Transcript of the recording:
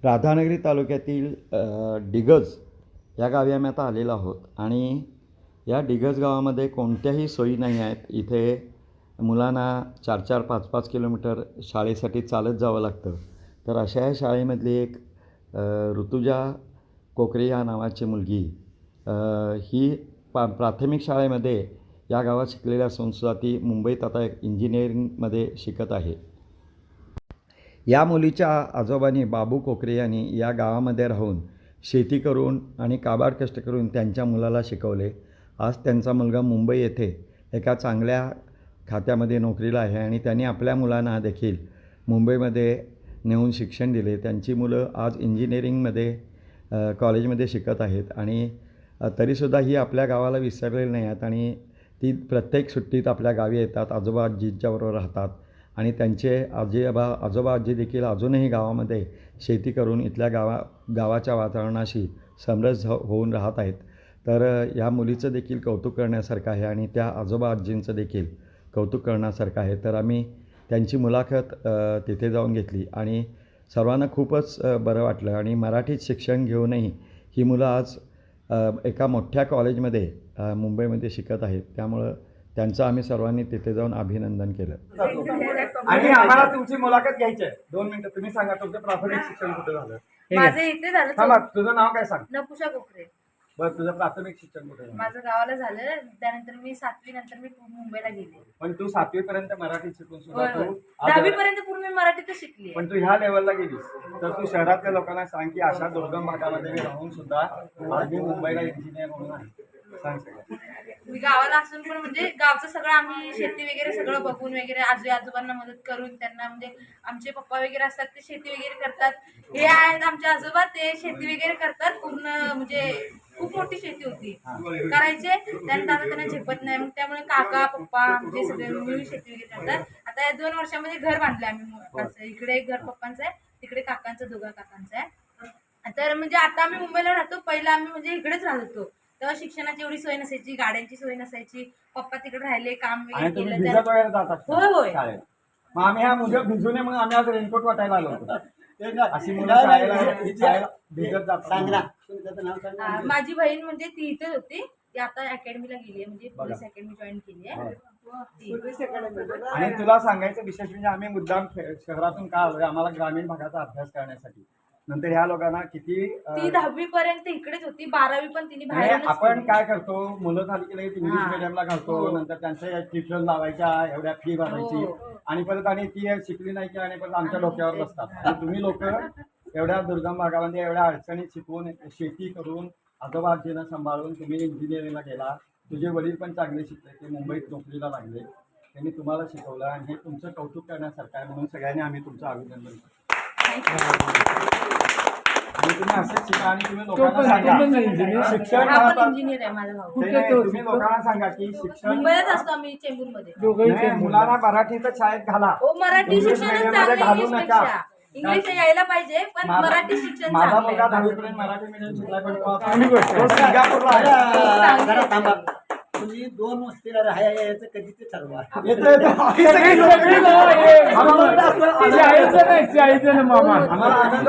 राधानगरी तालुक्यातील डिगज या गावी आम्ही आता आलेलो आहोत आणि या डिगज गावामध्ये कोणत्याही सोयी नाही आहेत. इथे मुलांना 4-4, 5-5 किलोमीटर शाळेसाठी चालत जावं लागतं. तर अशा या शाळेमधली एक ऋतुजा कोकरे या नावाची मुलगी ही प्राथमिक शाळेमध्ये या गावात शिकलेल्या असून सुद्धा ती मुंबईत आता एक इंजिनिअरिंगमध्ये शिकत आहे. या मुलीच्या आजोबांनी बाबू कोकरे यांनी या गावामध्ये राहून शेती करून आणि काबाड कष्ट करून त्यांच्या मुलाला शिकवले. आज त्यांचा मुलगा मुंबई येथे एका चांगल्या खात्यामध्ये नोकरीला आहे आणि त्यांनी आपल्या मुलांना देखील मुंबईमध्ये नेऊन शिक्षण दिले. त्यांची मुलं आज इंजिनिअरिंगमध्ये कॉलेजमध्ये शिकत आहेत आणि तरीसुद्धा ही आपल्या गावाला विसरलेली नाही आहेत आणि ती प्रत्येक सुट्टीत आपल्या गावी येतात, आजोबा आजीच्याबरोबर राहतात आणि त्यांचे आजोबा आजी देखील अजूनही गावामध्ये शेती करून इथल्या गावाच्या वातावरणाशी समरस होऊन राहत आहेत. तर या मुलीचं देखील कौतुक करण्यासारखं आहे आणि त्या आजोबा आजींचं देखील कौतुक करण्यासारखं आहे. तर आम्ही त्यांची मुलाखत तिथे जाऊन घेतली आणि सर्वांना खूपच बरं वाटलं आणि मराठीत शिक्षण घेऊनही ही मुलं आज एका मोठ्या कॉलेजमध्ये मुंबईमध्ये शिकत आहेत. त्यामुळं त्यांचं आम्ही सर्वांनी तिथे जाऊन अभिनंदन केलं. आणि आम्हाला तुमची मुलाखत घ्यायची आहे. 2 मिनिटं तुम्ही सांगा तुमचं प्राथमिक शिक्षण कुठे झालं? माझं इथे झालं. थांबा, तुझं नाव काय सांग? नपुषा कोकरे. बरं, तुझं प्राथमिक शिक्षण कुठे झालं? माझं गावाला झालं. त्यानंतर मी 7वी नंतर मी मुंबईला गेले. पण तू 7वी पर्यंत मराठी शिकून सुद्धा तू 10वी पर्यंत पूर्ण मी मराठीतच शिकली. पण तू ह्या लेवलला गेलीस तर तू शहरातल्या लोकांना सांग की अशा दुर्गम भागामध्ये मी राहून सुद्धा आधी मुंबईला इंजिनियर म्हणून आहे. सांग सगळं. मी गावाला असून पण म्हणजे गावचं सगळं आम्ही शेती वगैरे सगळं बघून वगैरे आजोबांना मदत करून त्यांना म्हणजे आमचे पप्पा वगैरे असतात ते शेती वगैरे करतात. हे आहेत आमचे आजोबा, ते शेती वगैरे करतात. पूर्ण म्हणजे खूप मोठी शेती होती करायचे. त्यानंतर आता त्यांना झेपत नाही, मग त्यामुळे काका पप्पा म्हणजे सगळे मिळून शेती वगैरे करतात. आता या 2 वर्षामध्ये घर बांधले आम्ही. इकडे एक घर पप्पांचं आहे, तिकडे काकांचं, दोघा काकांचं आहे. तर म्हणजे आता आम्ही मुंबईला राहतो. पहिला आम्ही म्हणजे इकडेच राहत होतो. तेव्हा शिक्षणाची एवढी सोय नसायची, गाड्यांची सोय नसायची. पप्पा तिकडे राहिले, काम वगैरे केलं. होय होय. मग आम्ही ह्या मुलं भिजू नये म्हणून आम्ही आज रेनकोट वाटायला आलो होतो. अशी मुलं शाळेला भिजत जातात. माझी बहीण म्हणजे ती इथेच होती. ती आता अकॅडमीला गेली आहे, म्हणजे पोलीस अकॅडमी जॉईन केली आहे. आणि तुला सांगायचं विशेष म्हणजे आम्ही मुद्दाम शहरातून का आलोय, आम्हाला ग्रामीण भागाचा अभ्यास करण्यासाठी. नंतर ह्या लोकांना किती ती 10वी पर्यंत इकडेच होती, 12वी पण तिने बाहेर. आपण काय करतो, मुलं झाली की लगेच इंग्लिश मिडियमला घालतो. नंतर त्यांच्या ट्युशन लावायच्या, एवढ्या फी भरायची आणि परत आणि ती शिकली नाही की आणि परत आमच्या डोक्यावर बसतात. तुम्ही लोक एवढ्या दुर्गम भागामध्ये एवढ्या अडचणीत शिकवून शेती करून आजोबा आजीनं सांभाळून तुम्ही इंजिनिअरिंगला गेला. तुझे वडील पण चांगले शिकले, ते मुंबईत नोकरीला लागले, त्यांनी तुम्हाला शिकवलं आणि हे तुमचं कौतुक करण्यासारखं आहे. म्हणून सगळ्यांनी आम्ही तुमचं अभिनंदन करतो. आणि तुम्ही असंच शिका आणि तुम्ही लोकांना सांगा शिक्षण इंजिनियर आहे माझा भाऊ. तुम्ही लोकांना सांगा की शिक्षण मुंबईलाच असतो आम्ही, चेंबूरमध्ये. मुलांना मराठीतच शाळेत घाला. मराठी शिक्षण घालू नका. इंग्लिश यायला पाहिजे पण मराठी शिक्षण. माझा मुलगा 10वी पर्यंत मराठी मीडियम शिकलाय, पण सिंगापूरला तुम्ही 2 वस्तीला राहायचं कधी ते ठरवा. आम्हाला आनंद